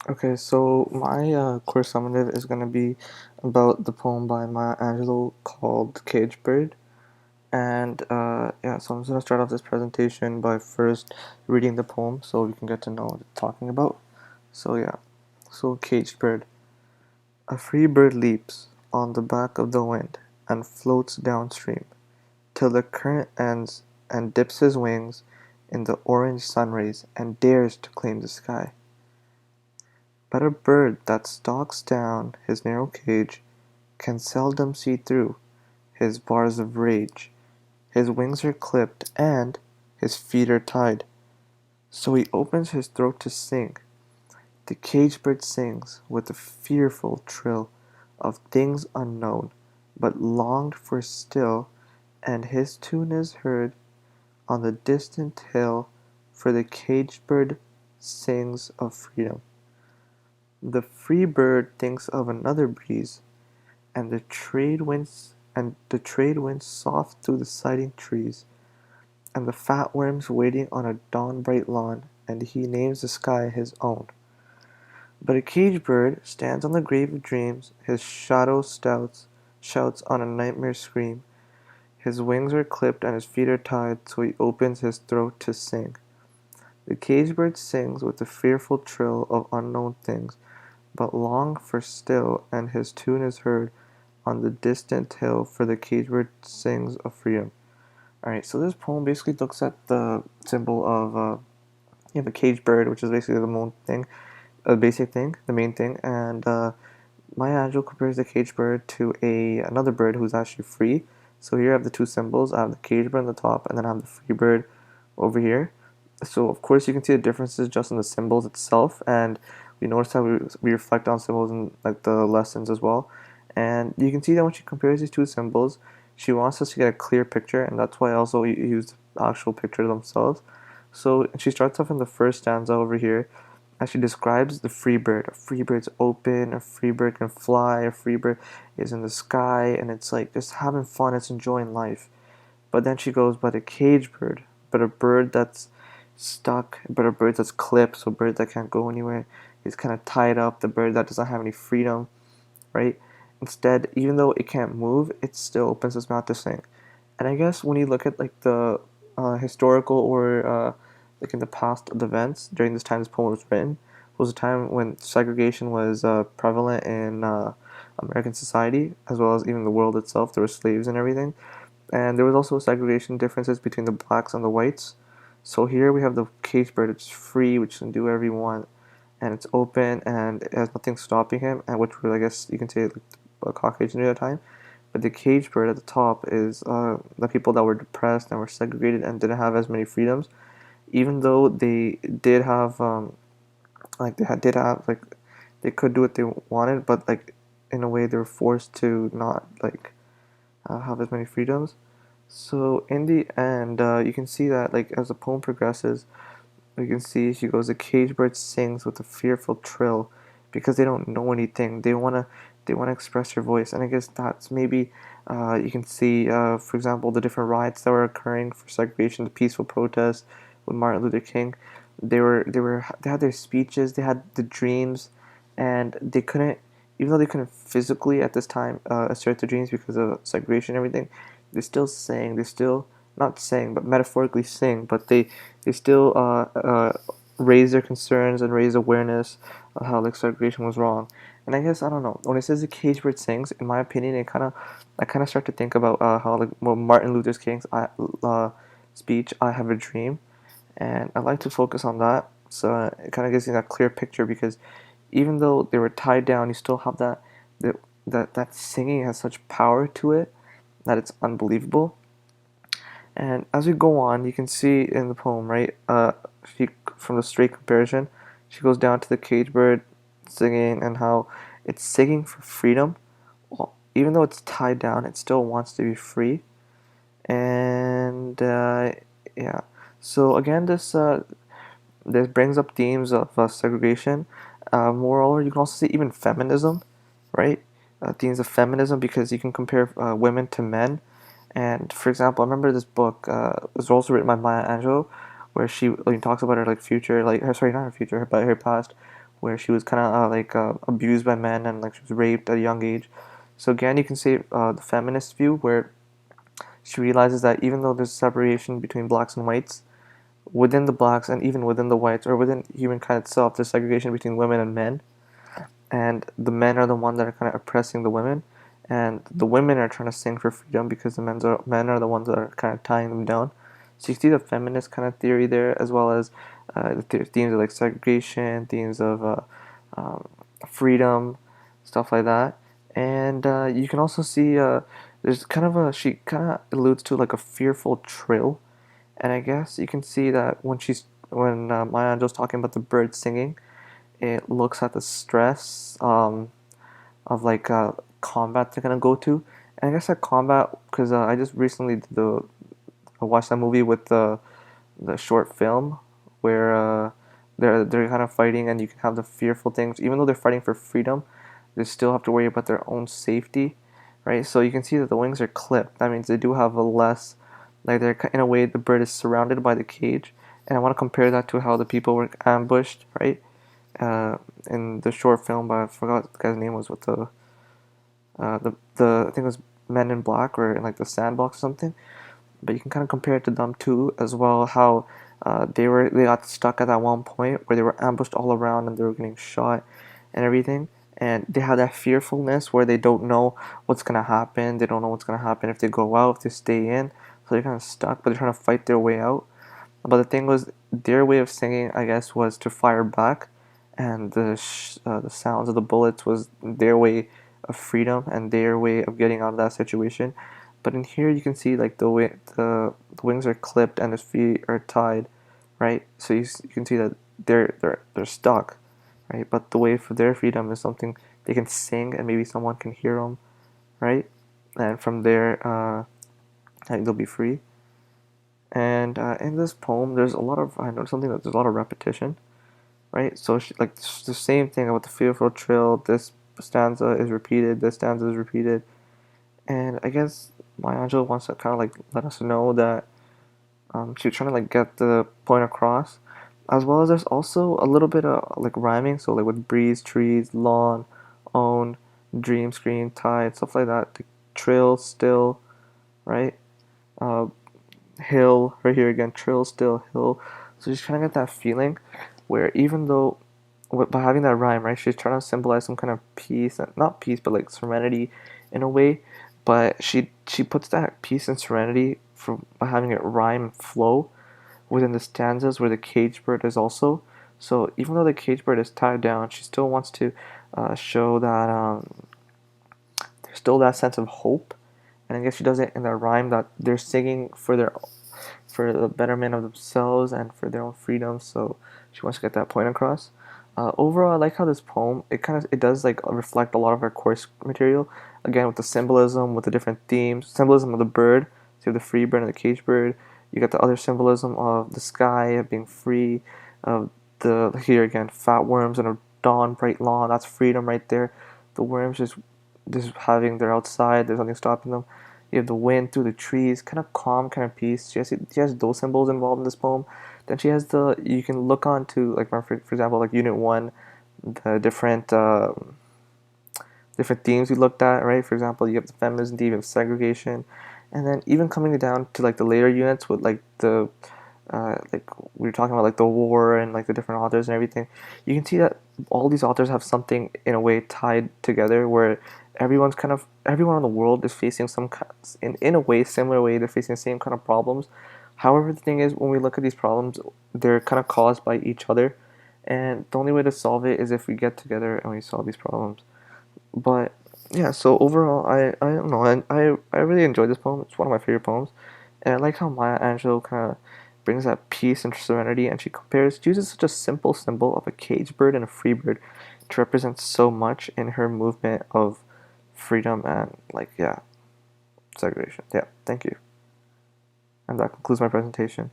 Okay, so my core summative is going to be about the poem by Maya Angelou called Cage Bird. And yeah, so I'm just going to start off this presentation by first reading the poem so we can get to know what it's talking about. So, yeah, so Caged Bird. A free bird leaps on the back of the wind and floats downstream till the current ends and dips his wings in the orange sun rays and dares to claim the sky. But a bird that stalks down his narrow cage can seldom see through his bars of rage. His wings are clipped and his feet are tied, so he opens his throat to sing. The cage bird sings with a fearful trill of things unknown, but longed for still, and his tune is heard on the distant hill, for the caged bird sings of freedom. The free bird thinks of another breeze, and the trade winds soft through the siding trees, and the fat worms waiting on a dawn bright lawn, and he names the sky his own. But a caged bird stands on the grave of dreams, his shadow shouts on a nightmare scream. His wings are clipped and his feet are tied, so he opens his throat to sing. The caged bird sings with the fearful trill of unknown things, but long for still, and his tune is heard on the distant hill, for the caged bird sings of freedom. Alright, so this poem basically looks at the symbol of the caged bird, which is basically the main thing, basic thing, the main thing, and Maya Angelou compares the caged bird to another bird who's actually free. So here I have the two symbols. I have the caged bird on the top, and then I have the free bird over here. So of course you can see the differences just in the symbols itself, and we notice how we reflect on symbols in like the lessons as well. And you can see that when she compares these two symbols, she wants us to get a clear picture, and that's why I also use the actual pictures themselves. So she starts off in the first stanza over here, as she describes the free bird. A free bird's open, a free bird can fly, a free bird is in the sky, and it's like just having fun, it's enjoying life. But then she goes, but a cage bird, but a bird that's stuck, but a bird that's clipped, so a bird that can't go anywhere. He's kind of tied up, the bird that doesn't have any freedom, right? Instead, even though it can't move, it still opens its mouth to sing. And I guess when you look at like the historical or like in the past of events during this time this poem was written, was a time when segregation was prevalent in American society as well as even the world itself. There were slaves and everything, and there was also segregation differences between the blacks and the whites. So here we have the cage bird, it's free, which can do whatever you want, and it's open and it has nothing stopping him, and which was, I guess you can say, like a Caucasian at the time. But the cage bird at the top is the people that were depressed and were segregated and didn't have as many freedoms, even though they did have did have like they could do what they wanted, but like in a way they were forced to not have as many freedoms. So in the end, you can see that like as the poem progresses, you can see she goes, the cage bird sings with a fearful trill because they don't know anything. They wanna express their voice, and I guess that's maybe you can see, for example, the different riots that were occurring for segregation, the peaceful protests with Martin Luther King. They had their speeches, they had the dreams, and they couldn't, even though they couldn't physically at this time assert their dreams because of segregation and everything. They still sang. They still not sang, but metaphorically sing. But they still raise their concerns and raise awareness of how like segregation was wrong. And I guess I don't know, when it says the cage bird sings, in my opinion, I kind of start to think about how like Martin Luther King's speech, "I Have a Dream," and I like to focus on that. So it kind of gives you that clear picture because even though they were tied down, you still have that that singing has such power to it that it's unbelievable. And as we go on, you can see in the poem, right? She from the straight comparison, she goes down to the cage bird singing and how it's singing for freedom. Well, even though it's tied down, it still wants to be free. And yeah, so again, this brings up themes of segregation. Moreover, you can also see even feminism, right? Themes of feminism because you can compare women to men. And for example, I remember this book was also written by Maya Angelou, where she talks about her like future, like her sorry not her future, but her past, where she was kind of abused by men and like she was raped at a young age. So again, you can say the feminist view where she realizes that even though there's separation between blacks and whites, within the blacks and even within the whites or within humankind itself, there's segregation between women and men, and the men are the ones that are kind of oppressing the women, and the women are trying to sing for freedom because the men are the ones that are kind of tying them down. So you see the feminist kind of theory there, as well as the themes of like segregation, themes of um, freedom, stuff like that. And you can also see there's kind of a she kind of alludes to like a fearful trill, and I guess you can see that when Maya Angelou's talking about the bird singing, it looks at the stress of like combat they're gonna go to. And I guess that combat, because I just recently I watched that movie with the short film where they're kind of fighting, and you can have the fearful things. Even though they're fighting for freedom, they still have to worry about their own safety, right? So you can see that the wings are clipped. That means they do have a less, like they're in a way the bird is surrounded by the cage. And I want to compare that to how the people were ambushed, right? In the short film, but I forgot what the guy's name was with the I think it was Men in Black or in like the sandbox or something. But you can kind of compare it to them too, as well. How they got stuck at that one point where they were ambushed all around and they were getting shot and everything, and they have that fearfulness where they don't know what's gonna happen. They don't know what's gonna happen if they go out, if they stay in. So they're kind of stuck, but they're trying to fight their way out. But the thing was, their way of singing, I guess, was to fire back, and the sounds of the bullets was their way of freedom and their way of getting out of that situation. But in here, you can see like the wings are clipped and the feet are tied, right? So you can see that they're stuck, right? But the way for their freedom is something they can sing and maybe someone can hear them, right? And from there, like they'll be free. And in this poem, there's a lot of I noticed something that there's a lot of repetition, right? So like the same thing about the fearful trill. This stanza is repeated. This stanza is repeated, and I guess Maya Angelou wants to kind of like let us know that she's trying to like get the point across, as well as there's also a little bit of like rhyming. So like with breeze, trees, lawn, own, dream, screen, tide, stuff like that. Like trill, still, right? Uh, hill right here again, trill, still, hill. So she's trying to get that feeling where even though by having that rhyme, right, she's trying to symbolize some kind of peace, not peace, but like serenity in a way. But she puts that peace and serenity from by having it rhyme and flow within the stanzas where the cage bird is also. So even though the cage bird is tied down, she still wants to show that there's still that sense of hope. And I guess she does it in that rhyme that they're singing for the betterment of themselves and for their own freedom. So she wants to get that point across. Overall, I like how this poem it does like reflect a lot of our course material. Again, with the symbolism, with the different themes, symbolism of the bird, so you have the free bird and the cage bird. You got the other symbolism of the sky of being free, of the here again fat worms and a dawn bright lawn. That's freedom right there. The worms just having their outside. There's nothing stopping them. You have the wind through the trees, kind of calm, kind of peace. She has those symbols involved in this poem. Then she has the you can look on to like for example like Unit One, the different themes we looked at, right? For example, you have the feminism theme, you have segregation, and then even coming down to like the later units with like the like we were talking about like the war and like the different authors and everything. You can see that all these authors have something in a way tied together where everyone in the world is facing in a way similar way they're facing the same kind of problems. However, the thing is when we look at these problems, they're kind of caused by each other, and the only way to solve it is if we get together and we solve these problems. But yeah, so overall, I don't know, I really enjoyed this poem. It's one of my favorite poems, and I like how Maya Angelou kind of brings that peace and serenity, and she uses such a simple symbol of a cage bird and a free bird to represent so much in her movement of freedom and like yeah, segregation. Yeah, thank you, and that concludes my presentation.